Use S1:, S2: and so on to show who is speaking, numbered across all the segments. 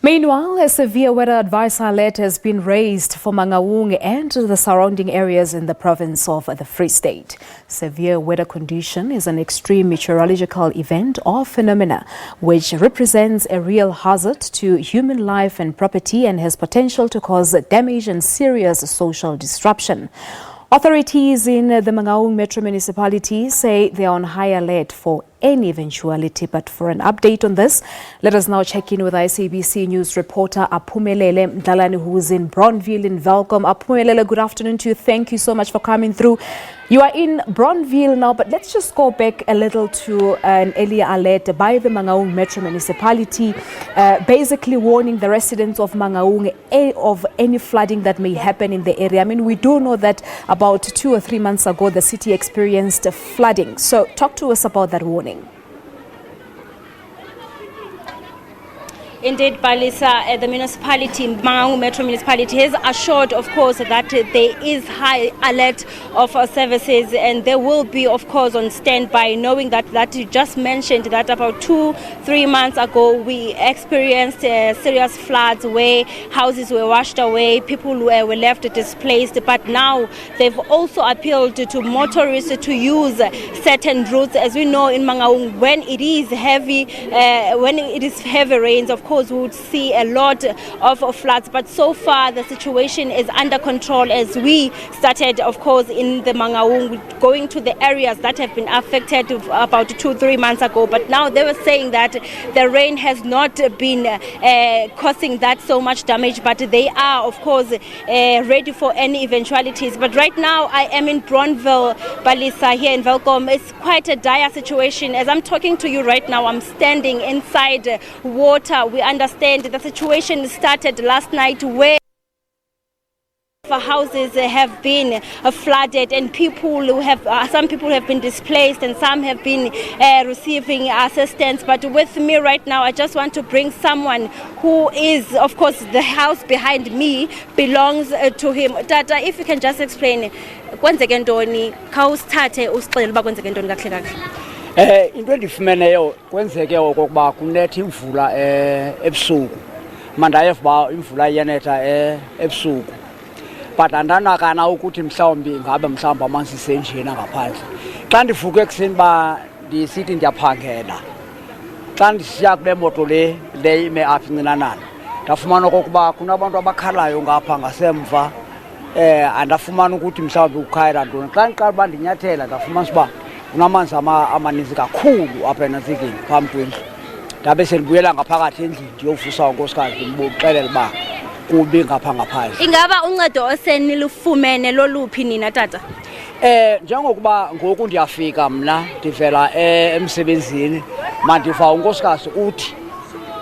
S1: Meanwhile, a severe weather advice alert has been raised for Mangaung and the surrounding areas in the province of the Free State. Severe weather condition is an extreme meteorological event or phenomena which represents a real hazard to human life and property and has potential to cause damage and serious social disruption. Authorities in the Mangaung Metro Municipality say they are on high alert for any eventuality. But for an update on this, let us now check in with SABC News reporter Aphumelele Mdlalane, who is in Bronville in Welkom. Aphumelele, good afternoon to you. Thank you so much for coming through. You are in Bronville now, but let's just go back a little to an earlier alert by the Mangaung Metro Municipality, basically warning the residents of Mangaung of any flooding that may happen in the area. I mean, we do know that about 2 or 3 months ago, the city experienced flooding. So talk to us about that warning.
S2: Indeed, Balisa, the municipality, Mangaung Metro Municipality, has assured, of course, that there is high alert of services and they will be, of course, on standby, knowing that you just mentioned that about 2-3 months ago we experienced serious floods where houses were washed away, people were left displaced. But now they've also appealed to motorists to use certain routes. As we know in Mangaung, when it is heavy rains, of course, we would see a lot of floods, but so far the situation is under control. As we started, of course, in the Mangaung, going to the areas that have been affected about 2-3 months ago, but now they were saying that the rain has not been causing that so much damage, but they are, of course, ready for any eventualities. But right now I am in Bronville, Balisa, here in Welkom. It's quite a dire situation. As I'm talking to you right now, I'm standing inside water. We understand the situation started last night where houses have been flooded and some people have been displaced and some have been receiving assistance. But with me right now, I just want to bring someone who is, of course, the house behind me belongs to him. Tata, if you can just explain kwenzeke ntoni khawusithathe usixelele uba kwenzeke ntoni kahle kahle.
S3: Into endifumeneyo kwenzeke okokuba kunetha imvula ebusuku mandayev uba imvula iyanetha ebusuku, but andanakana ukuthi mhlawumbi ngabe mhlawumbi amanzi senjena ngaphandle. Xa ndivuke ekuseni uba ndisithi ndiyaphangela, xa ndisiya kule moto le ime apha incinanana, ndafumana okokuba kunabantu abakhalayo ngapha ngasemva, andafumana ukuthi mhlawumbi ukhayela ntoni. Xa ndiqala uba ndinyathela ndafumana uba kunamanzi amaninzi kakhulu apha enantsikeni phambi kwendlu. Ndabe sendibuyela ngaphakathi endlini ndiyovusa unkosikazi ndimxelele uba kubi ngapha ngaphandle. Ingaba
S2: uncedo osenilufumene loluphi nina tata?
S3: Njengokuba ngoku ndiyafika mna ndivela emsebenzini, mandiva unkosikazi uthi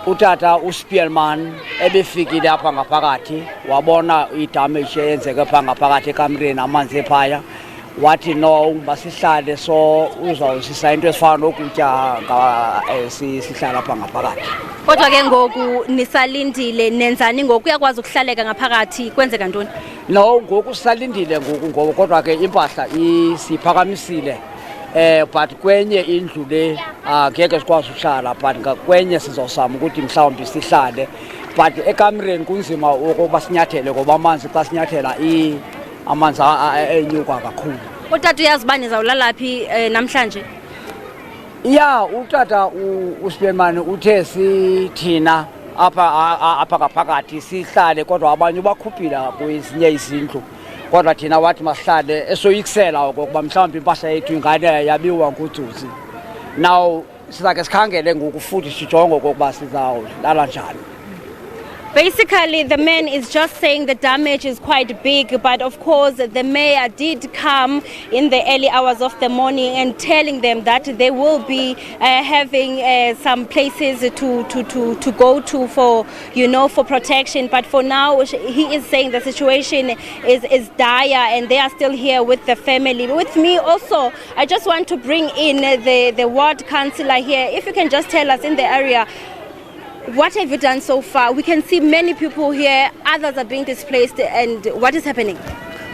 S3: utata uSpearman ebefikile apha ngaphakathi wabona idamage eyenzeke phaa ngaphakathi ekamreni, amanzi ephaya. Wathi no, basihlale so uzawusisa into esifana nokutya sihlala apha ngaphakathi.
S2: Kodwa ke ngoku nisalindile nenzani ngoku? Uyakwazi ukuhlaleka ngaphakathi, kwenzeka ntoni?
S3: No, ngoku sisalindile ngoku kodwa ke impahla siphakamisile, but kwenye indlu le ngeke sikwazi ukuhlala, but kwenye sizawusama ukuthi mhlawumbi sihlale. But ekamreni kunzima ukuba sinyathele ngoba amanzi xa sinyathela amanzi enyuka kakhulu.
S2: Utata uyazi uba nizawulala phi namhlanje?
S3: Ya, utata uSpearman uthe sithina apha ngaphakathi sihlale, kodwa abanye bakhuphile kwezinye izindlu, kodwa thina wathi masihlale esoyikisela okokuba mhlawumbi impahla yethu ingane yabiwa ngutsotsi. Now sizake sikhangele ngoku futhi sijonge okokuba sizawulala njani.
S2: Basically, the man is just saying the damage is quite big, but of course the mayor did come in the early hours of the morning and telling them that they will be having some places to go to for protection. But for now, he is saying the situation is dire and they are still here with the family. With me also, I just want to bring in the ward councillor here. If you can just tell us in the area, what have you done so far? We can see many people here, others are being displaced, and what is happening?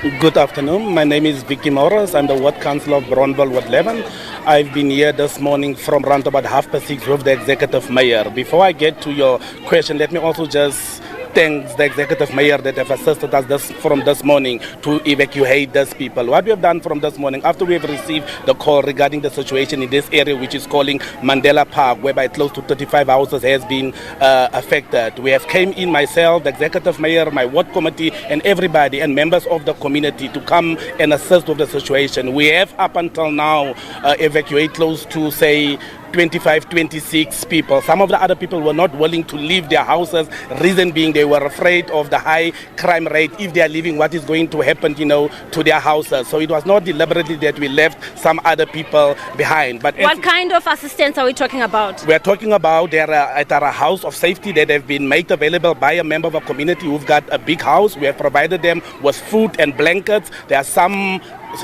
S4: Good afternoon. My name is Vicky Morris. I'm the Ward Councillor of Bronville, Ward 11. I've been here this morning from around about 6:30 with the Executive Mayor. Before I get to your question, let me also just thank the Executive Mayor that have assisted us from this morning to evacuate these people. What we have done from this morning, after we have received the call regarding the situation in this area, which is calling Mandela Park, whereby close to 35 houses has been affected. We have came in, myself, the Executive Mayor, my ward committee, and everybody and members of the community to come and assist with the situation. We have up until now evacuated close to, say, 25, 26 people. Some of the other people were not willing to leave their houses, reason being they were afraid of the high crime rate. If they are leaving, what is going to happen, to their houses. So it was not deliberately that we left some other people behind. But
S2: what kind of assistance are we talking about?
S4: We are talking about there at a house of safety that have been made available by a member of a community who've got a big house. We have provided them with food and blankets. There are some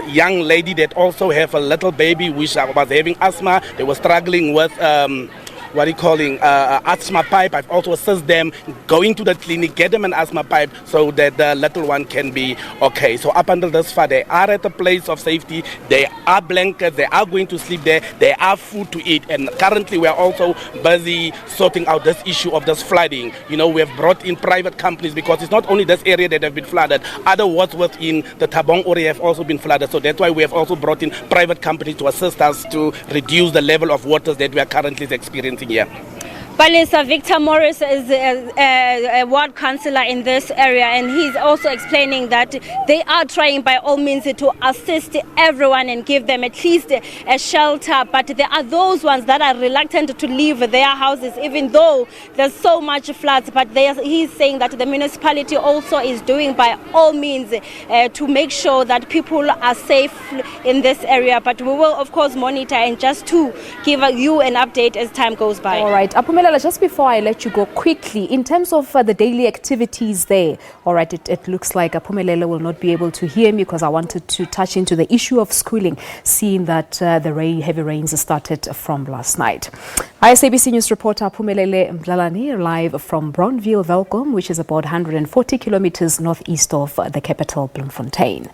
S4: young lady that also have a little baby which was having asthma. They were struggling with asthma pipe. I've also assisted them going to the clinic, get them an asthma pipe so that the little one can be okay. So up until this far, they are at a place of safety. There are blankets. They are going to sleep there. There are food to eat. And currently, we are also busy sorting out this issue of this flooding. We have brought in private companies because it's not only this area that have been flooded. Other wards within the Tabong area have also been flooded. So that's why we have also brought in private companies to assist us to reduce the level of waters that we are currently experiencing here.
S2: Palisa Victor Morris is a ward councillor in this area, and he's also explaining that they are trying by all means to assist everyone and give them at least a shelter, but there are those ones that are reluctant to leave their houses even though there's so much floods. But he's saying that the municipality also is doing by all means to make sure that people are safe in this area. But we will of course monitor and just to give you an update as time goes by.
S1: All right, Aphumelele, just before I let you go quickly, in terms of the daily activities there, all right, it looks like Aphumelele will not be able to hear me because I wanted to touch into the issue of schooling, seeing that the heavy rains started from last night. Hi, SABC News reporter Aphumelele Mdlalane, live from Bronville, Welkom, which is about 140 kilometers northeast of the capital, Bloemfontein.